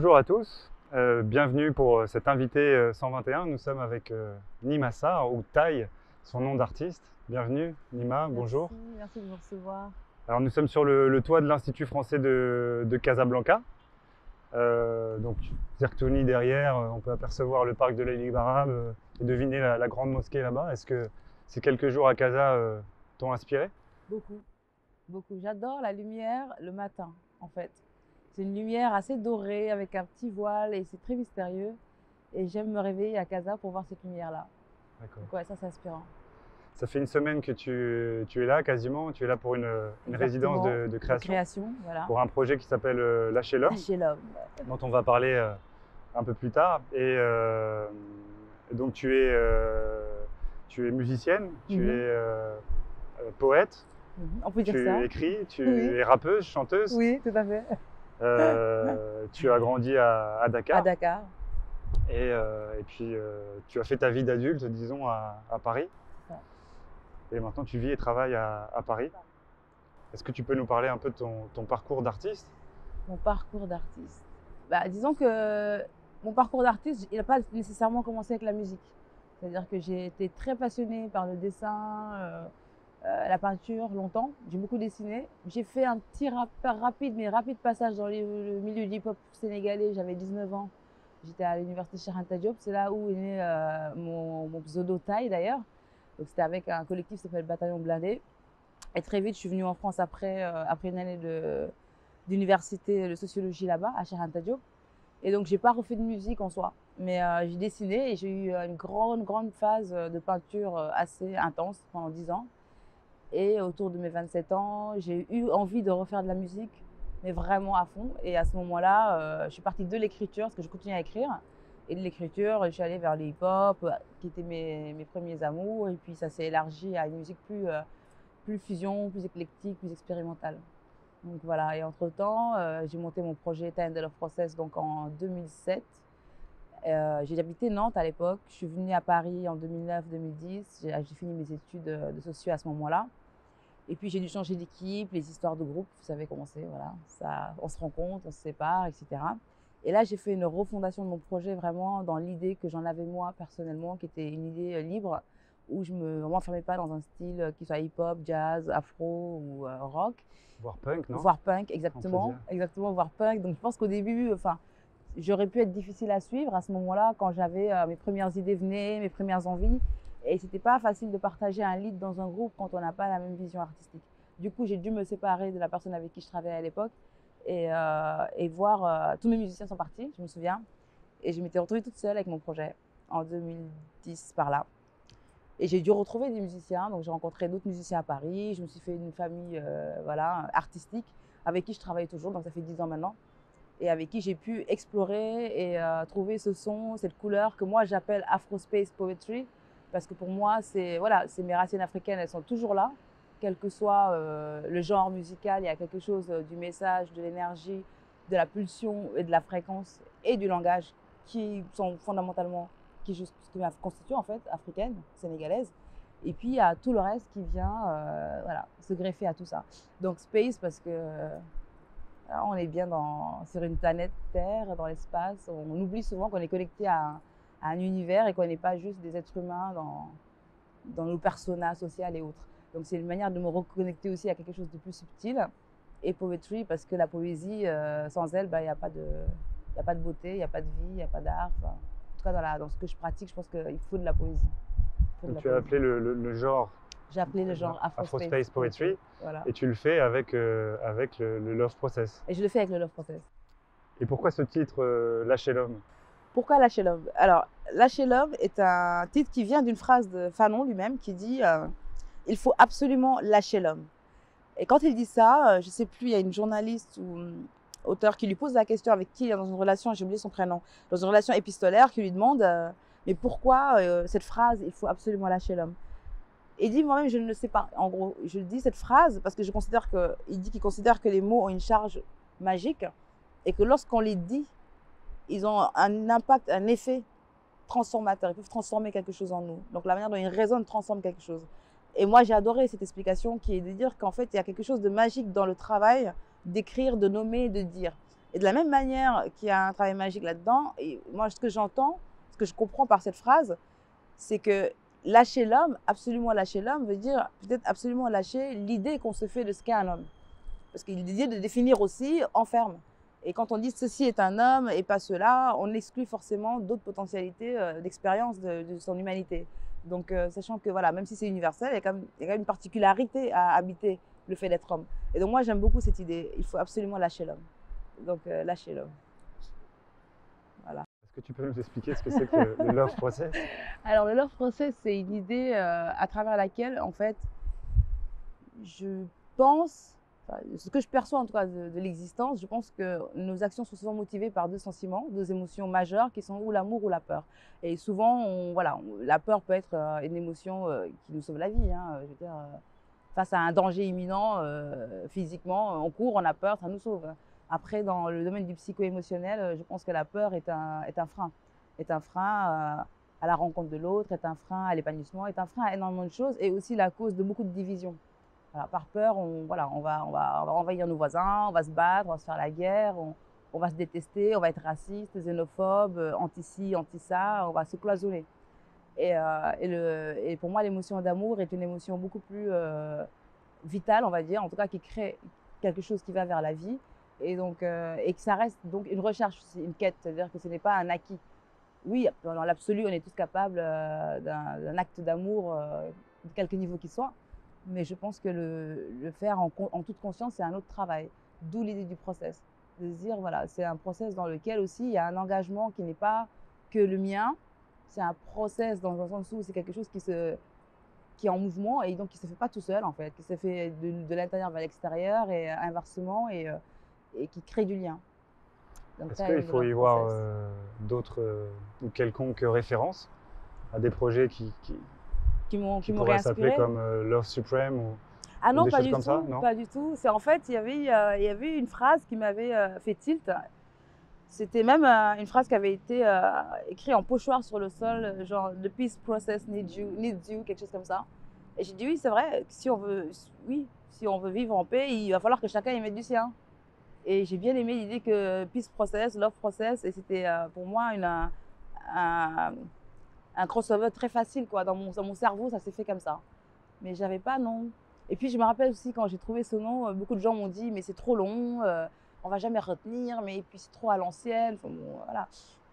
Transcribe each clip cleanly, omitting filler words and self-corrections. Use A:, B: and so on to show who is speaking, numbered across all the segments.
A: Bonjour à tous, bienvenue pour cet invité 121. Nous sommes avec Nima Sarr, ou Taï, son nom d'artiste. Bienvenue Nima, bonjour.
B: Merci de me recevoir.
A: Alors nous sommes sur le toit de l'Institut français de Casablanca. Donc Zertouni derrière, on peut apercevoir le parc de la Ligue arabe et deviner la grande mosquée là-bas. Est-ce que ces quelques jours à Casa t'ont inspiré?
B: Beaucoup, beaucoup. J'adore la lumière le matin, en fait. C'est une lumière assez dorée avec un petit voile et c'est très mystérieux. Et j'aime me réveiller à Casa pour voir cette lumière-là.
A: D'accord.
B: Donc ouais, ça c'est inspirant.
A: Ça fait une semaine que tu es là quasiment, tu es là pour une résidence de création,
B: voilà.
A: pour un projet qui s'appelle Lâcher l'homme,
B: Lâcher l'homme.
A: dont on va parler un peu plus tard. Et donc tu es musicienne, tu es poète,
B: On peut dire
A: tu
B: ça.
A: écris, tu
B: Oui.
A: es rappeuse, chanteuse.
B: Oui, tout à fait.
A: Tu as grandi à Dakar.
B: À Dakar.
A: Et puis tu as fait ta vie d'adulte, disons, à Paris.
B: Ouais.
A: Et maintenant tu vis et travailles à Paris. Est-ce que tu peux nous parler un peu de ton parcours d'artiste?
B: Mon parcours d'artiste. Disons que mon parcours d'artiste, il n'a pas nécessairement commencé avec la musique. C'est-à-dire que j'ai été très passionnée par le dessin, la peinture longtemps. J'ai beaucoup dessiné. J'ai fait un petit rapide passage dans le milieu du hip-hop sénégalais. J'avais 19 ans. J'étais à l'université Cheikh Anta Diop. C'est là où est né mon pseudo Taï d'ailleurs. Donc c'était avec un collectif qui s'appelle Bataillon Blindé. Et très vite, je suis venue en France après une année d'université de sociologie là-bas, à Cheikh Anta Diop. Et donc, j'ai pas refait de musique en soi, mais j'ai dessiné et j'ai eu une grande phase de peinture assez intense pendant 10 ans. Et autour de mes 27 ans, j'ai eu envie de refaire de la musique, mais vraiment à fond. Et à ce moment-là, je suis partie de l'écriture, parce que je continue à écrire. Et de l'écriture, je suis allée vers le hip-hop, qui étaient mes premiers amours. Et puis, ça s'est élargi à une musique plus fusion, plus éclectique, plus expérimentale. Donc voilà, et entre-temps, j'ai monté mon projet End of Process donc en 2007. J'ai habité Nantes à l'époque, je suis venue à Paris en 2009-2010, j'ai fini mes études de socio à ce moment-là. Et puis j'ai dû changer d'équipe, les histoires de groupe, vous savez comment c'est, voilà. Ça, on se rencontre, on se sépare, etc. Et là, j'ai fait une refondation de mon projet vraiment dans l'idée que j'en avais moi personnellement, qui était une idée libre, où je ne m'enfermais pas dans un style qui soit hip-hop, jazz, afro ou rock.
A: Voire punk, non?
B: Voire punk, exactement, voire punk. Donc je pense qu'au début, j'aurais pu être difficile à suivre à ce moment-là, quand j'avais mes premières idées venaient, mes premières envies. Et c'était pas facile de partager un lead dans un groupe quand on n'a pas la même vision artistique. Du coup, j'ai dû me séparer de la personne avec qui je travaillais à l'époque et voir, tous mes musiciens sont partis, je me souviens. Et je m'étais retrouvée toute seule avec mon projet en 2010 par là. Et j'ai dû retrouver des musiciens, donc j'ai rencontré d'autres musiciens à Paris, je me suis fait une famille voilà, artistique avec qui je travaille toujours, donc ça fait 10 ans maintenant, et avec qui j'ai pu explorer et trouver ce son, cette couleur que moi j'appelle Afro Space Poetry, parce que pour moi, voilà, mes racines africaines, elles sont toujours là, quel que soit le genre musical, il y a quelque chose du message, de l'énergie, de la pulsion et de la fréquence et du langage qui sont fondamentalement qui me constitue en fait, africaine, sénégalaise. Et puis il y a tout le reste qui vient voilà, se greffer à tout ça. Donc space parce que on est bien sur une planète Terre, dans l'espace. On oublie souvent qu'on est connecté à un univers et qu'on n'est pas juste des êtres humains dans nos personas sociales et autres. Donc c'est une manière de me reconnecter aussi à quelque chose de plus subtil. Et poetry parce que la poésie, sans elle, il n'y a pas de beauté, il n'y a pas de vie, il n'y a pas d'art. En tout cas, dans ce que je pratique, je pense qu'il faut de la poésie.
A: Donc tu as appelé le genre.
B: J'ai appelé le genre
A: Afro Space Poetry.
B: Voilà.
A: Et tu le fais avec le Love Process.
B: Et je le fais avec le Love Process.
A: Et pourquoi ce titre, Lâcher l'homme?
B: Pourquoi Lâcher l'homme? Alors, Lâcher l'homme est un titre qui vient d'une phrase de Fanon lui-même qui dit il faut absolument lâcher l'homme. Et quand il dit ça, je ne sais plus, il y a une journaliste ou auteur qui lui pose la question avec qui il est dans une relation, j'ai oublié son prénom, dans une relation épistolaire, qui lui demande mais pourquoi cette phrase, il faut absolument lâcher l'homme? Et il dit moi-même je ne le sais pas. En gros, je dis cette phrase parce que il dit qu'il considère que les mots ont une charge magique et que lorsqu'on les dit, ils ont un impact, un effet transformateur. Ils peuvent transformer quelque chose en nous. Donc la manière dont ils résonnent transforme quelque chose. Et moi j'ai adoré cette explication qui est de dire qu'en fait il y a quelque chose de magique dans le travail d'écrire, de nommer, de dire. Et de la même manière qu'il y a un travail magique là-dedans, et moi, ce que j'entends, ce que je comprends par cette phrase, c'est que lâcher l'homme, absolument lâcher l'homme, veut dire peut-être absolument lâcher l'idée qu'on se fait de ce qu'est un homme. Parce que l'idée de définir aussi enferme. Et quand on dit ceci est un homme et pas cela, on exclut forcément d'autres potentialités d'expérience de son humanité. Donc, sachant que voilà, même si c'est universel, il y a quand même une particularité à habiter le fait d'être homme. Et donc moi, j'aime beaucoup cette idée. Il faut absolument lâcher l'homme. Donc, lâcher l'homme. Voilà.
A: Est-ce que tu peux nous expliquer ce que c'est que le love process?
B: Alors, le love process, c'est une idée à travers laquelle, en fait, je pense, enfin, ce que je perçois en tout cas de l'existence, je pense que nos actions sont souvent motivées par deux sentiments, deux émotions majeures qui sont ou l'amour ou la peur. Et souvent, la peur peut être une émotion qui nous sauve la vie. Hein, je veux dire, face à un danger imminent, physiquement, on court, on a peur, ça nous sauve. Après, dans le domaine du psycho-émotionnel, je pense que la peur est un frein. Est un frein à la rencontre de l'autre, est un frein à l'épanouissement, est un frein à énormément de choses et aussi la cause de beaucoup de divisions. Voilà, par peur, on va envahir nos voisins, on va se battre, on va se faire la guerre, on va se détester, on va être raciste, xénophobe, anti-ci, anti-ça, on va se cloisonner. Et pour moi, l'émotion d'amour est une émotion beaucoup plus vitale, on va dire, en tout cas qui crée quelque chose qui va vers la vie. Et que ça reste donc une recherche, une quête, c'est-à-dire que ce n'est pas un acquis. Oui, dans l'absolu, on est tous capables d'un acte d'amour, de quelque niveau qu'il soit. Mais je pense que le faire en toute conscience, c'est un autre travail. D'où l'idée du process. De se dire, voilà, c'est un process dans lequel aussi il y a un engagement qui n'est pas que le mien. C'est un process dans un sens où c'est quelque chose qui est en mouvement et donc qui ne se fait pas tout seul, en fait, qui se fait de l'intérieur vers l'extérieur et inversement et qui crée du lien.
A: Est-ce qu'il faut y voir d'autres ou quelconques références à des projets qui pourraient s'appeler comme Love Supreme
B: ah non,
A: ou des
B: pas
A: choses
B: du
A: comme
B: tout,
A: ça, non?
B: pas du tout. C'est en fait, il y avait une phrase qui m'avait fait tilt. C'était même une phrase qui avait été écrite en pochoir sur le sol, genre The peace process needs you, quelque chose comme ça. Et j'ai dit oui, c'est vrai. Si on veut vivre en paix, il va falloir que chacun y mette du sien. Et j'ai bien aimé l'idée que peace process, love process, et c'était pour moi un crossover très facile quoi. Dans mon cerveau, ça s'est fait comme ça. Mais j'avais pas non. Et puis je me rappelle aussi quand j'ai trouvé ce nom, beaucoup de gens m'ont dit mais c'est trop long, on va jamais retenir, mais puis c'est trop à l'ancienne. Enfin, bon, voilà.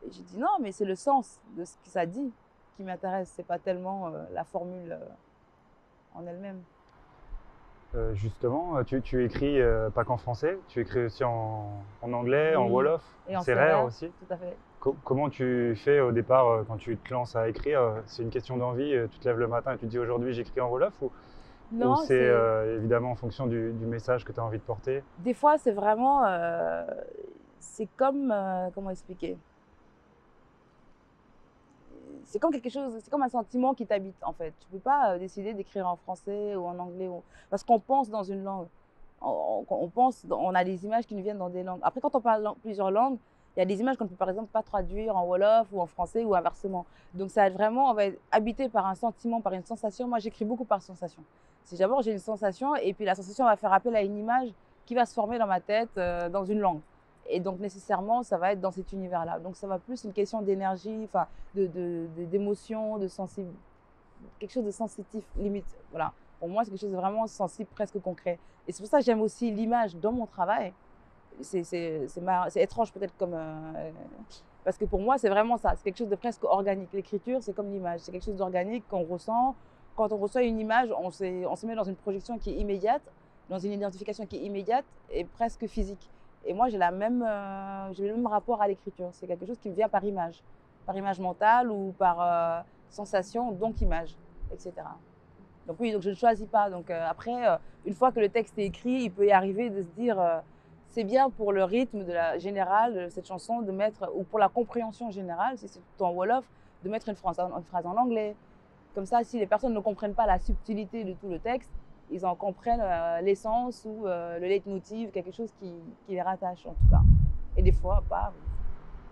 B: Et j'ai dit non, mais c'est le sens de ce que ça dit qui m'intéresse. C'est pas tellement la formule en elle-même.
A: Justement, tu écris pas qu'en français, tu écris aussi en anglais, en
B: Oui.
A: wolof,
B: Et en
A: sérère aussi.
B: Tout à fait.
A: Comment tu fais au départ quand tu te lances à écrire? C'est une question d'envie, tu te lèves le matin et tu te dis aujourd'hui j'écris en wolof ou c'est évidemment en fonction du message que tu as envie de porter?
B: Des fois, c'est vraiment, c'est comme, comment expliquer? C'est comme quelque chose, c'est comme un sentiment qui t'habite en fait. Tu peux pas décider d'écrire en français ou en anglais parce qu'on pense dans une langue. On a des images qui nous viennent dans des langues. Après, quand on parle plusieurs langues, il y a des images qu'on ne peut par exemple pas traduire en wolof ou en français ou inversement. Donc ça va être vraiment, on va être habité par un sentiment, par une sensation. Moi, j'écris beaucoup par sensation. C'est d'abord j'ai une sensation et puis la sensation va faire appel à une image qui va se former dans ma tête dans une langue. Et donc nécessairement, ça va être dans cet univers-là. Donc ça va plus une question d'énergie, enfin d'émotion, de sensible, quelque chose de sensitif limite. Voilà. Pour moi, c'est quelque chose de vraiment sensible, presque concret. Et c'est pour ça que j'aime aussi l'image dans mon travail. C'est étrange peut-être comme parce que pour moi, c'est vraiment ça. C'est quelque chose de presque organique. L'écriture, c'est comme l'image. C'est quelque chose d'organique qu'on ressent. Quand on reçoit une image, on se met dans une projection qui est immédiate, dans une identification qui est immédiate et presque physique. Et moi, j'ai le même rapport à l'écriture. C'est quelque chose qui me vient par image mentale ou par sensation, donc image, etc. Donc oui, donc je ne choisis pas. Donc après, une fois que le texte est écrit, il peut y arriver de se dire c'est bien pour le rythme général de cette chanson de mettre, ou pour la compréhension générale, si c'est tout en wolof, de mettre une phrase en anglais. Comme ça, si les personnes ne comprennent pas la subtilité de tout le texte, ils en comprennent l'essence ou le leitmotiv, quelque chose qui les rattache en tout cas. Et des fois, pas.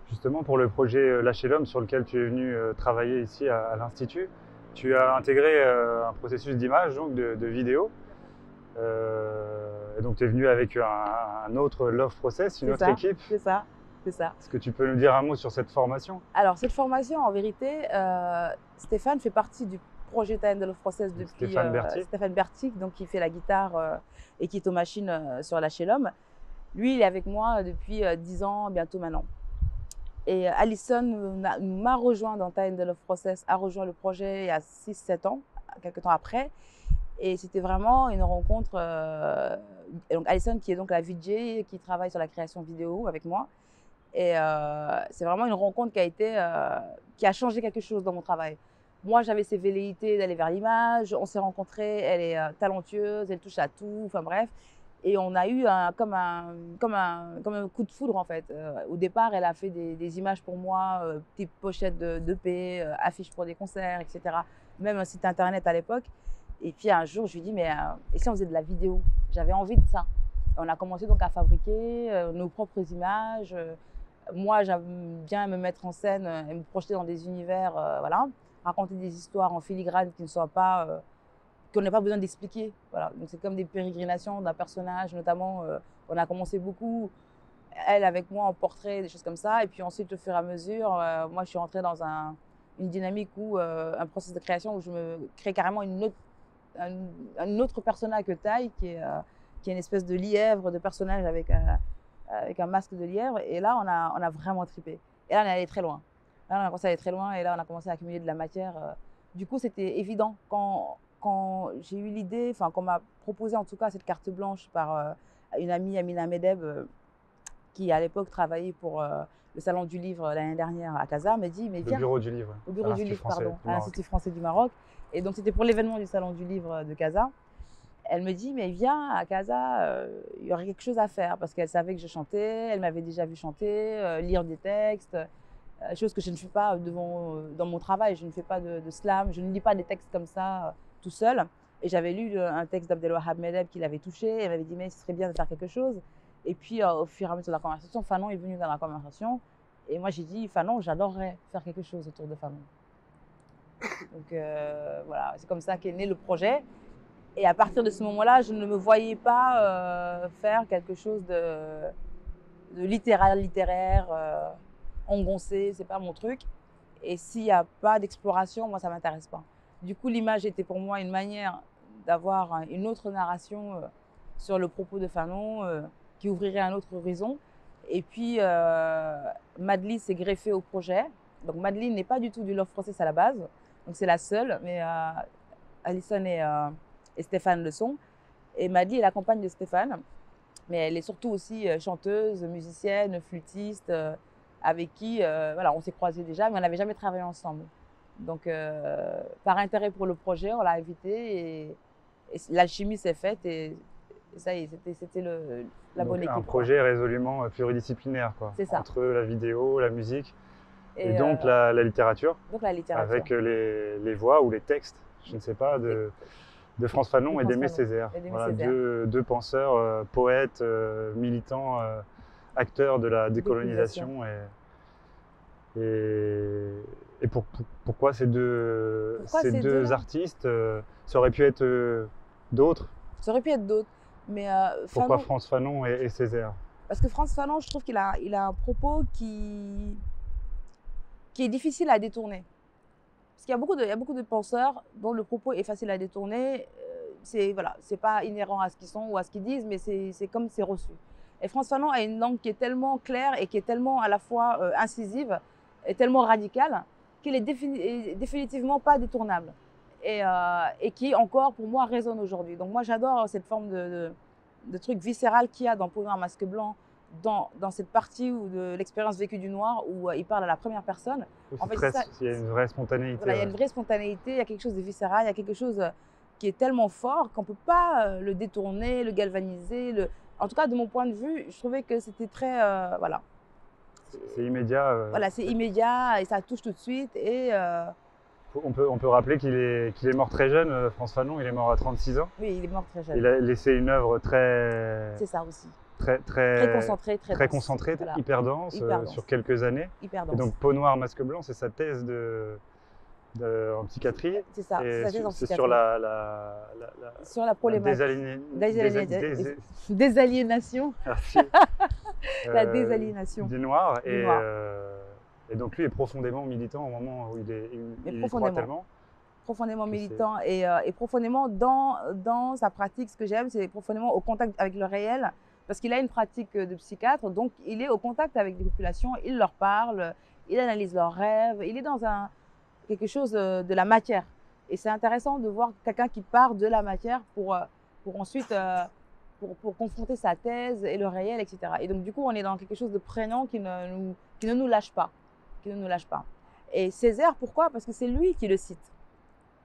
A: Justement, pour le projet Lâcher l'homme sur lequel tu es venu travailler ici à l'Institut, tu as intégré un processus d'image, donc de vidéo. Et donc tu es venu avec un autre Love Process, une
B: C'est
A: autre
B: ça,
A: équipe.
B: c'est ça, c'est ça.
A: Est-ce que tu peux nous dire un mot sur cette formation?
B: Alors, cette formation, en vérité, Stéphane fait partie du projet Time de Love Process depuis
A: Stéphane Berthier.
B: Stéphane Berthier, donc qui fait la guitare et qui est aux machines sur Lâcher l'Homme. Lui, il est avec moi depuis 10 ans, bientôt maintenant. Et Alison m'a rejoint dans Time de Love Process, a rejoint le projet il y a 6-7 ans, quelques temps après. Et c'était vraiment une rencontre. Et donc Alison, qui est donc la VJ, qui travaille sur la création vidéo avec moi. Et c'est vraiment une rencontre qui a changé quelque chose dans mon travail. Moi, j'avais ces velléités d'aller vers l'image. On s'est rencontrés. Elle est talentueuse, elle touche à tout. Enfin bref. Et on a eu comme un coup de foudre en fait. Au départ, elle a fait des images pour moi, type pochette d'EP, affiches pour des concerts, etc. Même un site internet à l'époque. Et puis un jour, je lui ai dit, mais et si on faisait de la vidéo? J'avais envie de ça. Et on a commencé donc à fabriquer nos propres images. Moi, j'aime bien me mettre en scène et me projeter dans des univers, voilà, raconter des histoires en filigrane qui ne soient pas, qu'on n'ait pas besoin d'expliquer. Voilà. Donc c'est comme des pérégrinations d'un personnage, notamment. On a commencé beaucoup, elle avec moi en portrait, des choses comme ça. Et puis ensuite, au fur et à mesure, moi, je suis rentrée dans une dynamique où un processus de création où je me crée carrément un autre personnage que Taille, qui est une espèce de lièvre, de personnage avec un masque de lièvre. Et là, on a vraiment trippé. Et là, on est allé très loin. Là, on a commencé à aller très loin et là, on a commencé à accumuler de la matière. Du coup, c'était évident quand j'ai eu l'idée, enfin, qu'on m'a proposé en tout cas cette carte blanche par une amie, Amina Medeb, qui à l'époque travaillait pour le Salon du Livre l'année dernière à Casa, m'a dit, mais viens.
A: Le bureau du livre.
B: Au bureau du livre, pardon, à l'Institut français du Maroc. Et donc, c'était pour l'événement du Salon du Livre de Casa. Elle me dit, mais viens à Casa, il y aurait quelque chose à faire. Parce qu'elle savait que je chantais, elle m'avait déjà vu chanter, lire des textes, chose que je ne fais pas dans mon travail. Je ne fais pas de slam, je ne lis pas des textes comme ça tout seul. Et j'avais lu un texte d'Abdelwahab Medeb qui l'avait touché. Elle m'avait dit, mais ce serait bien de faire quelque chose. Et puis, au fur et à mesure de la conversation, Fanon est venu dans la conversation. Et moi, j'ai dit, Fanon, j'adorerais faire quelque chose autour de Fanon. Donc voilà, c'est comme ça qu'est né le projet. Et à partir de ce moment-là, je ne me voyais pas faire quelque chose de littéraire, engoncé, c'est pas mon truc. Et s'il n'y a pas d'exploration, moi, ça ne m'intéresse pas. Du coup, l'image était pour moi une manière d'avoir une autre narration sur le propos de Fanon, qui ouvrirait un autre horizon. Et puis, Madly s'est greffée au projet. Donc, Madly n'est pas du tout du Love Process à la base. Donc, c'est la seule, mais Alison et Stéphane le sont. Et Madly est la compagne de Stéphane. Mais elle est surtout aussi chanteuse, musicienne, flûtiste, avec qui voilà, on s'est croisés déjà, mais on n'avait jamais travaillé ensemble. Donc, par intérêt pour le projet, on l'a invitée et l'alchimie s'est faite et ça y est, c'était la bonne équipe.
A: Un projet résolument pluridisciplinaire, quoi.
B: C'est ça.
A: Entre la vidéo, la musique et donc la littérature.
B: Donc la littérature.
A: Avec les voix ou les textes, je ne sais pas, de Frantz Fanon et d'Aimé Césaire. Voilà, deux penseurs, poètes, militants, acteurs de la décolonisation. Et pourquoi ces deux artistes? Ça aurait pu être d'autres.
B: Ça aurait pu être d'autres. Mais
A: pourquoi Frantz Fanon et Césaire?
B: Parce que Frantz Fanon, je trouve qu'il a un propos qui est difficile à détourner. Parce qu'il y a beaucoup de penseurs dont le propos est facile à détourner. C'est pas inhérent à ce qu'ils sont ou à ce qu'ils disent, mais c'est comme c'est reçu. Et Frantz Fanon a une langue qui est tellement claire et qui est tellement à la fois incisive et tellement radicale qu'elle est définitivement pas détournable. Et qui encore, pour moi, résonne aujourd'hui. Donc moi, j'adore cette forme de truc viscéral qu'il y a dans Peau noire, masque blanc, dans cette partie de l'expérience vécue du noir où il parle à la première personne.
A: En fait, il y a une vraie spontanéité.
B: Voilà, il y a une vraie spontanéité, il y a quelque chose de viscéral, il y a quelque chose qui est tellement fort qu'on ne peut pas le détourner, le galvaniser. En tout cas, de mon point de vue, je trouvais que c'était très... voilà.
A: C'est immédiat.
B: Voilà, c'est immédiat et ça touche tout de suite. Et,
A: on peut rappeler qu'il est mort très jeune, Frantz Fanon, il est mort à 36 ans.
B: Oui, il est mort très jeune.
A: Il a laissé une œuvre très...
B: C'est ça aussi.
A: Très
B: concentrée,
A: hyper dense, sur quelques années.
B: Hyper dense.
A: Et donc Peau noire, masque blanc, c'est sa thèse en psychiatrie.
B: C'est ça,
A: Et
B: sa thèse en
A: c'est
B: psychiatrie.
A: sur
B: Sur la problématique.
A: désaliénation.
B: Désaliénation.
A: Merci.
B: La désaliénation.
A: Du noir.
B: Du noir.
A: Et donc lui est profondément militant au moment où il y croit tellement.
B: Profondément militant et profondément dans sa pratique. Ce que j'aime, c'est profondément au contact avec le réel, parce qu'il a une pratique de psychiatre, donc il est au contact avec les populations, il leur parle, il analyse leurs rêves, il est dans quelque chose de la matière. Et c'est intéressant de voir quelqu'un qui part de la matière pour ensuite pour confronter sa thèse et le réel, etc. Et donc du coup, on est dans quelque chose de prégnant qui ne nous lâche pas. Qui ne nous lâche pas. Et Césaire, pourquoi? Parce que c'est lui qui le cite.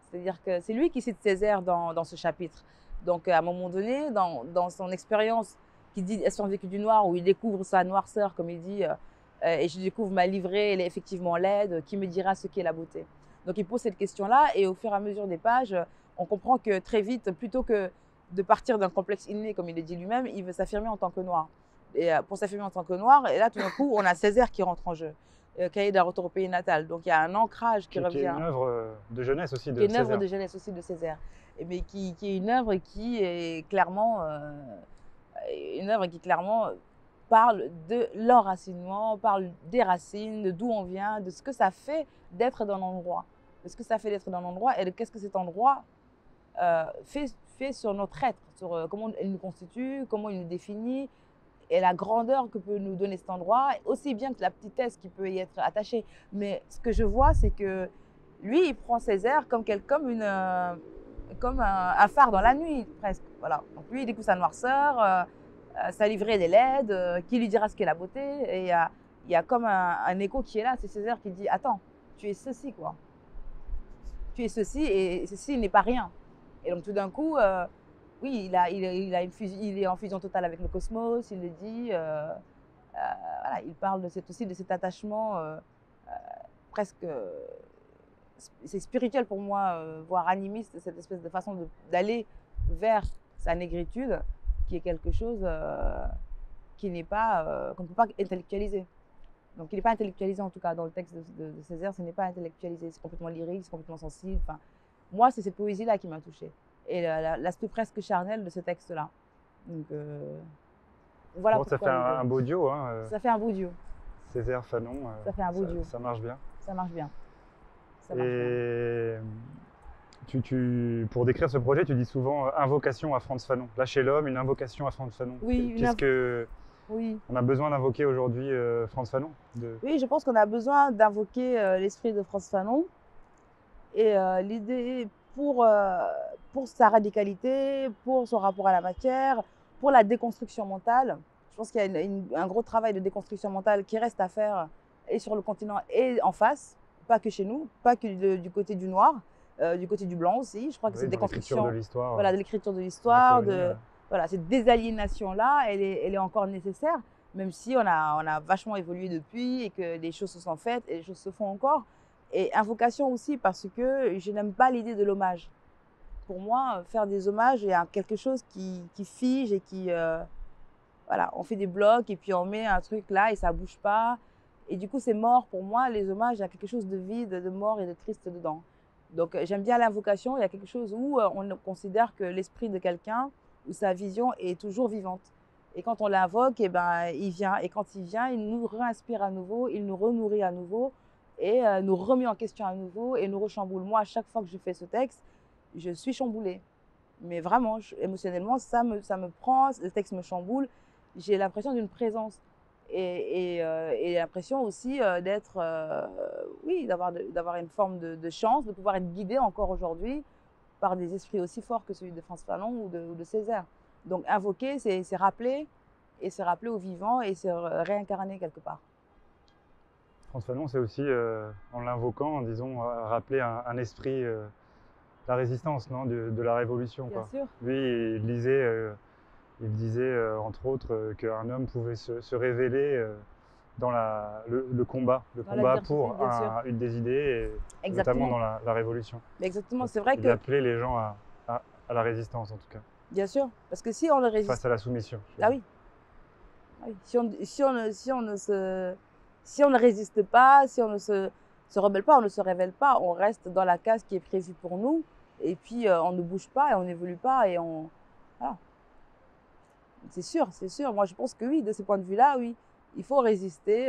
B: C'est-à-dire que c'est lui qui cite Césaire dans ce chapitre. Donc, à un moment donné, dans son expérience qui dit « Est-ce qu'on vécu du noir ?» où il découvre sa noirceur, comme il dit, et je découvre ma livrée, elle est effectivement laide, qui me dira ce qu'est la beauté? Donc, il pose cette question-là et au fur et à mesure des pages, on comprend que très vite, plutôt que de partir d'un complexe inné, comme il le dit lui-même, il veut s'affirmer en tant que noir. Et pour s'affirmer en tant que noir, et là, tout d'un coup, on a Césaire qui rentre en jeu. Cahier d'un retour au pays natal. Donc il y a un ancrage qui revient.
A: Qui est une œuvre de jeunesse aussi de
B: Césaire. Qui est une
A: Césaire.
B: œuvre de jeunesse aussi de Césaire. Mais qui est une œuvre qui est clairement parle de l'enracinement, parle des racines, de d'où on vient, de ce que ça fait d'être dans l'endroit. De ce que ça fait d'être dans l'endroit et de qu'est-ce que cet endroit fait sur notre être, sur comment il nous constitue, comment il nous définit, et la grandeur que peut nous donner cet endroit, aussi bien que la petitesse qui peut y être attachée. Mais ce que je vois, c'est que lui, il prend Césaire comme un phare dans la nuit, presque. Voilà. Donc lui, il découvre sa noirceur, sa livrée des laides, qui lui dira ce qu'est la beauté. Et il y a comme un écho qui est là. C'est Césaire qui dit « Attends, tu es ceci, quoi. Tu es ceci, et ceci n'est pas rien. » Et donc tout d'un coup, oui, il est en fusion totale avec le cosmos, il le dit. Voilà, il parle aussi de cet attachement presque, c'est spirituel pour moi, voire animiste, cette espèce de façon d'aller vers sa négritude, qui est quelque chose qu'on ne peut pas intellectualiser. Donc il n'est pas intellectualisé, en tout cas dans le texte de Césaire, ce n'est pas intellectualisé, c'est complètement lyrique, c'est complètement sensible. Enfin, moi, c'est cette poésie-là qui m'a touchée. Et l'aspect presque charnel de ce texte-là. Donc, voilà.
A: Bon, ça fait un beau duo. Hein,
B: ça fait un beau duo.
A: Césaire, Fanon.
B: Ça fait un beau duo.
A: Ça marche bien.
B: Ça marche bien.
A: Et pour décrire ce projet, tu dis souvent invocation à Frantz Fanon. Lâcher l'homme, une invocation à Frantz Fanon.
B: Oui,
A: Qu'est-ce que
B: oui.
A: On a besoin d'invoquer aujourd'hui Frantz Fanon
B: Oui, je pense qu'on a besoin d'invoquer l'esprit de Frantz Fanon. Et l'idée pour sa radicalité, pour son rapport à la matière, pour la déconstruction mentale. Je pense qu'il y a un gros travail de déconstruction mentale qui reste à faire et sur le continent et en face, pas que chez nous, pas que du côté du noir, du côté du blanc aussi. Je crois que cette déconstruction
A: de l'histoire.
B: Voilà, de l'écriture de l'histoire, voilà, cette désaliénation-là, elle est encore nécessaire, même si on a vachement évolué depuis et que des choses se sont faites et des choses se font encore. Et invocation aussi, parce que je n'aime pas l'idée de l'hommage. Pour moi, faire des hommages, il y a quelque chose qui fige et qui... voilà, on fait des blocs et puis on met un truc là et ça ne bouge pas. Et du coup, c'est mort. Pour moi, les hommages, il y a quelque chose de vide, de mort et de triste dedans. Donc, j'aime bien l'invocation. Il y a quelque chose où on considère que l'esprit de quelqu'un ou sa vision est toujours vivante. Et quand on l'invoque, eh ben, il vient. Et quand il vient, il nous réinspire à nouveau, il nous renourrit à nouveau et nous remet en question à nouveau et nous rechamboule. Moi, à chaque fois que je fais ce texte, je suis chamboulée. Mais vraiment, émotionnellement, ça me prend, le texte me chamboule. J'ai l'impression d'une présence et l'impression aussi d'être, oui, d'avoir une forme de chance, de pouvoir être guidée encore aujourd'hui par des esprits aussi forts que celui de Frantz Fanon ou de Césaire. Donc invoquer, c'est rappeler, et c'est rappeler au vivant et c'est réincarner quelque part.
A: Frantz Fanon, c'est aussi, en l'invoquant, disons, rappeler un esprit, la résistance, non, de la révolution.
B: Bien sûr.
A: Lui, il disait, entre autres, qu'un homme pouvait se révéler dans le combat pour une des idées, et notamment dans la révolution.
B: Mais exactement, c'est vrai que...
A: Il appelait les gens à la résistance, en tout cas.
B: Bien sûr, parce que si on ne résiste...
A: Face à la soumission.
B: Ah oui. Si on ne résiste pas, si on se rebelle pas, on ne se révèle pas, on reste dans la case qui est prévue pour nous, et puis on ne bouge pas et on n'évolue pas, et on… Voilà. C'est sûr, c'est sûr. Moi, je pense que oui, de ce point de vue-là, oui, il faut résister,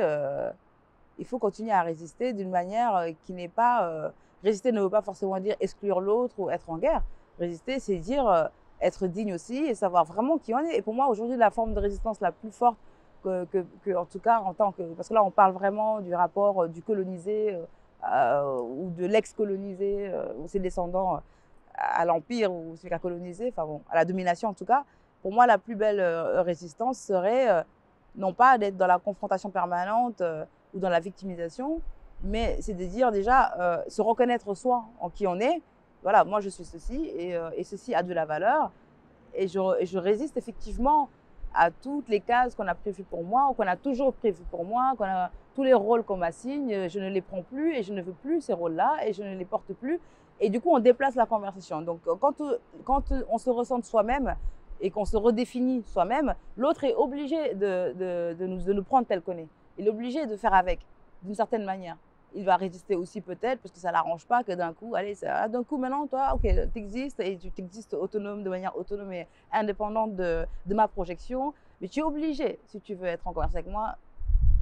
B: il faut continuer à résister d'une manière qui n'est pas… résister ne veut pas forcément dire exclure l'autre ou être en guerre. Résister, c'est dire être digne aussi et savoir vraiment qui on est. Et pour moi, aujourd'hui, la forme de résistance la plus forte en tout cas, en tant que… Parce que là, on parle vraiment du rapport du colonisé ou de l'ex-colonisé ou ses descendants à l'empire ou celui qui a colonisé, enfin bon, à la domination en tout cas. Pour moi, la plus belle résistance serait non pas d'être dans la confrontation permanente ou dans la victimisation, mais c'est de dire déjà se reconnaître soi en qui on est. Voilà, moi je suis ceci et ceci a de la valeur. Et je résiste effectivement à toutes les cases qu'on a prévues pour moi ou qu'on a toujours prévues pour moi, tous les rôles qu'on m'assigne, je ne les prends plus et je ne veux plus ces rôles-là et je ne les porte plus. Et du coup, on déplace la conversation. Donc, quand on se ressent soi-même et qu'on se redéfinit soi-même, l'autre est obligé de nous prendre tel qu'on est. Il est obligé de faire avec, d'une certaine manière. Il va résister aussi peut-être parce que ça ne l'arrange pas que d'un coup, allez, d'un coup maintenant, toi, ok, tu existes et tu existes autonome, de manière autonome et indépendante de ma projection, mais tu es obligé, si tu veux être en conversation avec moi,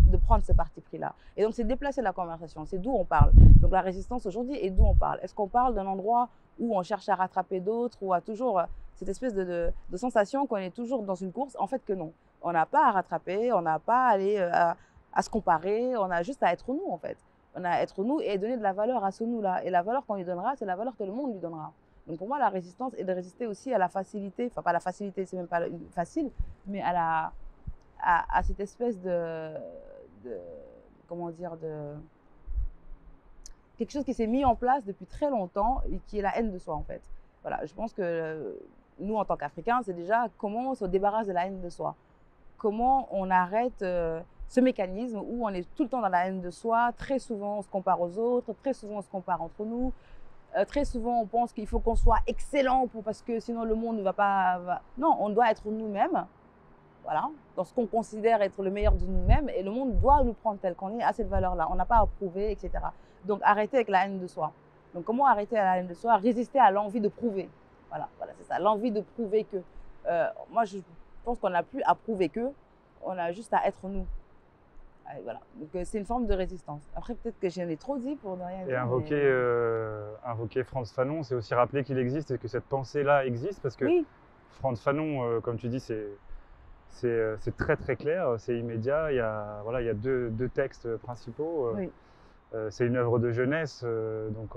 B: de prendre ce parti pris-là. Et donc, c'est déplacer la conversation, c'est d'où on parle. Donc, la résistance aujourd'hui est d'où on parle. Est-ce qu'on parle d'un endroit où on cherche à rattraper d'autres ou à toujours cette espèce de sensation qu'on est toujours dans une course? En fait, que non. On n'a pas à rattraper, on n'a pas à aller à se comparer, on a juste à être nous, en fait. On a à être nous et donner de la valeur à ce nous-là. Et la valeur qu'on lui donnera, c'est la valeur que le monde lui donnera. Donc, pour moi, la résistance est de résister aussi à la facilité, enfin, pas la facilité, c'est même pas facile, mais à cette espèce comment dire, quelque chose qui s'est mis en place depuis très longtemps et qui est la haine de soi en fait. Voilà, je pense que nous en tant qu'Africains, c'est déjà comment on se débarrasse de la haine de soi. Comment on arrête ce mécanisme où on est tout le temps dans la haine de soi, très souvent on se compare aux autres, très souvent on se compare entre nous, très souvent on pense qu'il faut qu'on soit excellent parce que sinon le monde ne va pas… Non, on doit être nous-mêmes. Voilà, dans ce qu'on considère être le meilleur de nous-mêmes, et le monde doit nous prendre tel qu'on est à cette valeur-là. On n'a pas à prouver, etc. Donc, arrêter avec la haine de soi. Donc, comment arrêter à la haine de soi? Résister à l'envie de prouver. Voilà, c'est ça, l'envie de prouver que. Moi, je pense qu'on n'a plus à prouver que, on a juste à être nous. Et voilà, donc c'est une forme de résistance. Après, peut-être que j'en ai trop dit pour ne rien dire.
A: Et invoquer Frantz Fanon, c'est aussi rappeler qu'il existe et que cette pensée-là existe, parce que oui. Frantz Fanon, comme tu dis, c'est très très clair, c'est immédiat. Il y a deux textes principaux. Oui. C'est une œuvre de jeunesse, donc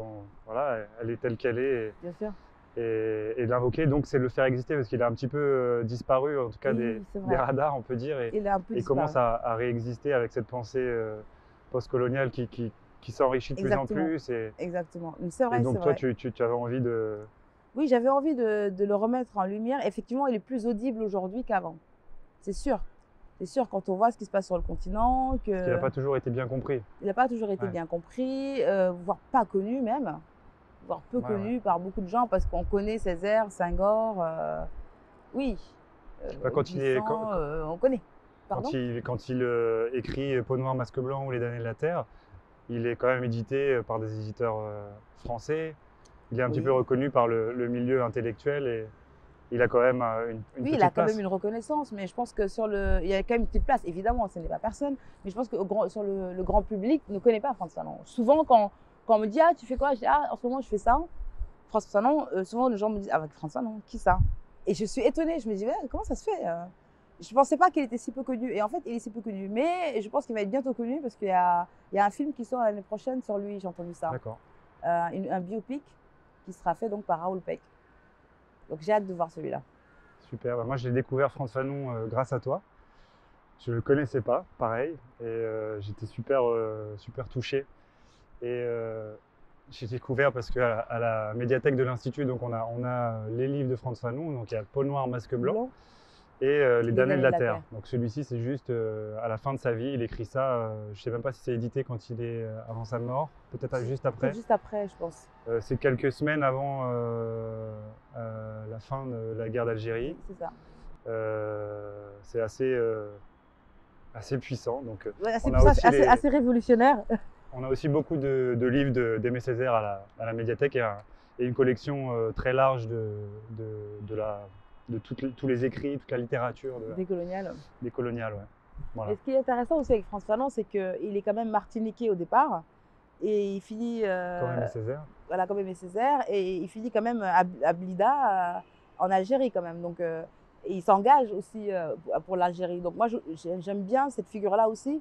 A: voilà, elle est telle qu'elle est.
B: Bien sûr.
A: Et l'invoquer, donc, c'est le faire exister parce qu'il a un petit peu disparu, en tout cas des radars, on peut dire. Et commence à réexister avec cette pensée postcoloniale qui s'enrichit de plus en plus.
B: Exactement. C'est vrai.
A: Et donc, toi, tu avais envie de…
B: Oui, j'avais envie de le remettre en lumière. Effectivement, il est plus audible aujourd'hui qu'avant. C'est sûr. C'est sûr, quand on voit ce qui se passe sur le continent.
A: Parce qu'il n'a pas toujours été bien compris.
B: Il n'a pas toujours été bien compris, voire pas connu même, voire peu connu par beaucoup de gens, parce qu'on connaît Césaire, Senghor, oui. On connaît.
A: Pardon ? Quand il écrit Peau noire, masque blanc ou Les damnés de la terre, il est quand même édité par des éditeurs français. Il est un petit peu reconnu par le milieu intellectuel et il a quand même une petite place.
B: Oui, il a quand même une reconnaissance, mais je pense que il y a quand même une petite place. Évidemment, ce n'est pas personne, mais je pense que sur le grand public ne connaît pas Frantz Fanon. Souvent, quand on me dit « Ah, tu fais quoi ?» Je dis « Ah, en ce moment, je fais ça. » Frantz Fanon, souvent, les gens me disent « Ah, Frantz Fanon, qui ça ?» Et je suis étonnée. Je me dis « Comment ça se fait ?» Je ne pensais pas qu'il était si peu connu. Et en fait, il est si peu connu. Mais je pense qu'il va être bientôt connu parce qu'il y a un film qui sort l'année prochaine sur lui. J'ai entendu ça.
A: D'accord.
B: Un biopic qui sera fait donc par Raoul Peck. Donc j'ai hâte de voir celui-là.
A: Super. Moi, j'ai découvert Frantz Fanon grâce à toi. Je ne le connaissais pas, pareil. Et j'étais super touché. Et j'ai découvert parce qu'à la médiathèque de l'Institut, donc on a les livres de Frantz Fanon. Donc il y a Peau noire, masque blanc. Et Les damnés de la terre. Donc celui-ci, c'est juste à la fin de sa vie, il écrit ça. Je ne sais même pas si c'est édité quand il est avant sa mort, peut-être juste après.
B: Juste après, je pense.
A: C'est quelques semaines avant la fin de la guerre d'Algérie.
B: C'est ça.
A: C'est assez puissant. Donc,
B: assez révolutionnaire.
A: On a aussi beaucoup de livres d'Aimé Césaire à la médiathèque et une collection très large de tous les écrits, toute la littérature
B: Décolonial.
A: décoloniale. Ouais. Voilà.
B: Et ce qui est intéressant aussi avec Frantz Fanon, c'est qu'il est quand même martiniquais au départ. Et il finit.
A: Comme Aimé Césaire.
B: Voilà, comme Aimé Césaire. Et il finit quand même à Blida, en Algérie quand même. Donc, et il s'engage aussi pour l'Algérie. Donc moi, j'aime bien cette figure-là aussi.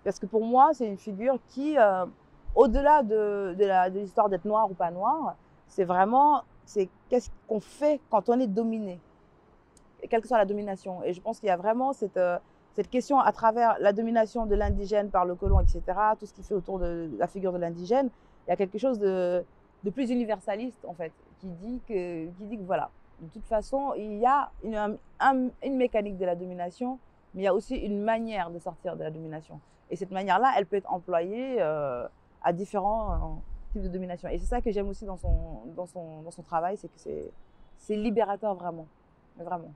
B: Parce que pour moi, c'est une figure qui, au-delà de l'histoire d'être noir ou pas noir, c'est vraiment qu'est-ce qu'on fait quand on est dominé, quelle que soit la domination. Et je pense qu'il y a vraiment cette question à travers la domination de l'indigène par le colon, etc., tout ce qui fait autour de la figure de l'indigène, il y a quelque chose de plus universaliste, en fait, qui dit que voilà, de toute façon, il y a une mécanique de la domination, mais il y a aussi une manière de sortir de la domination. Et cette manière-là, elle peut être employée à différents types de domination. Et c'est ça que j'aime aussi dans son travail, c'est que c'est libérateur vraiment, mais vraiment.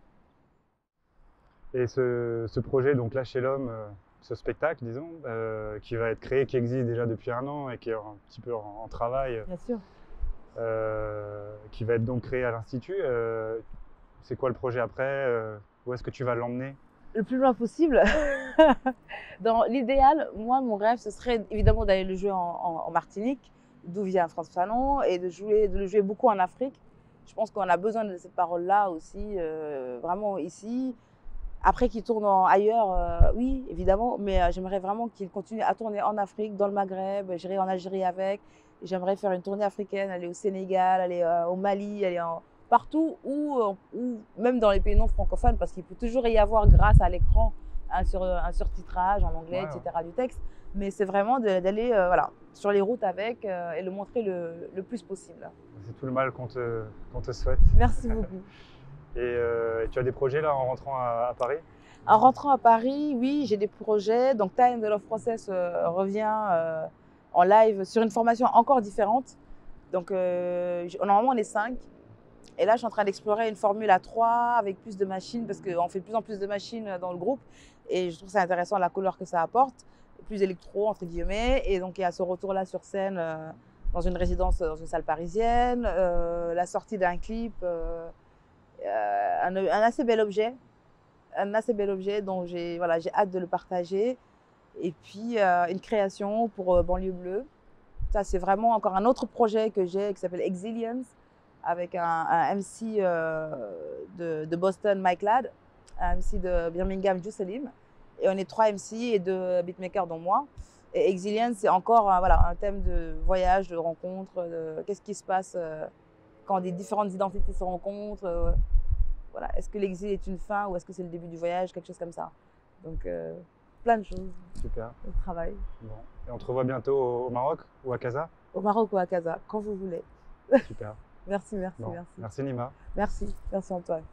A: Et ce projet, donc là chez l'homme, ce spectacle, disons, qui va être créé, qui existe déjà depuis 1 an et qui est un petit peu en travail,
B: Bien sûr.
A: qui va être donc créé à l'Institut. C'est quoi le projet après? Où est-ce que tu vas l'emmener?
B: Le plus loin possible. Dans l'idéal, moi, mon rêve, ce serait évidemment d'aller le jouer en Martinique, d'où vient Frantz Fanon, et de le jouer beaucoup en Afrique. Je pense qu'on a besoin de cette parole-là aussi, vraiment ici. Après qu'il tourne ailleurs, oui, évidemment, mais j'aimerais vraiment qu'il continue à tourner en Afrique, dans le Maghreb. J'irai en Algérie avec. J'aimerais faire une tournée africaine, aller au Sénégal, aller au Mali, aller partout où, même dans les pays non francophones, parce qu'il peut toujours y avoir, grâce à l'écran, un surtitrage en anglais,
A: Ouais,
B: etc., du texte. Mais c'est vraiment d'aller voilà, sur les routes avec et le montrer le plus possible.
A: C'est tout le mal qu'on te souhaite.
B: Merci beaucoup.
A: Et tu as des projets là en rentrant à Paris?
B: En rentrant à Paris, oui, j'ai des projets. Donc, Time the Love Process revient en live sur une formation encore différente. Donc, normalement, on est 5. Et là, je suis en train d'explorer une formule à 3 avec plus de machines parce qu'on fait de plus en plus de machines dans le groupe. Et je trouve ça intéressant la couleur que ça apporte. Plus électro, entre guillemets. Et donc, il y a ce retour-là sur scène dans une résidence, dans une salle parisienne. La sortie d'un clip, un assez bel objet. Un assez bel objet dont j'ai hâte de le partager. Et puis, une création pour Banlieue Bleue. Ça, c'est vraiment encore un autre projet que j'ai qui s'appelle Exilience, avec un MC de Boston, Mike Ladd, un MC de Birmingham, Jusselim. Et on est 3 MC et 2 beatmakers, dont moi. Et Exilience, c'est encore un thème de voyage, de rencontre, de qu'est-ce qui se passe quand des différentes identités se rencontrent. Voilà. Est-ce que l'exil est une fin ou est-ce que c'est le début du voyage, quelque chose comme ça. Donc, plein de choses.
A: Super.
B: Le travail.
A: Bon. Et on te revoit bientôt au Maroc ou à Casa?
B: Au Maroc ou à Casa, quand vous voulez.
A: Super.
B: Merci.
A: Bon. Merci Nima.
B: Merci Antoine.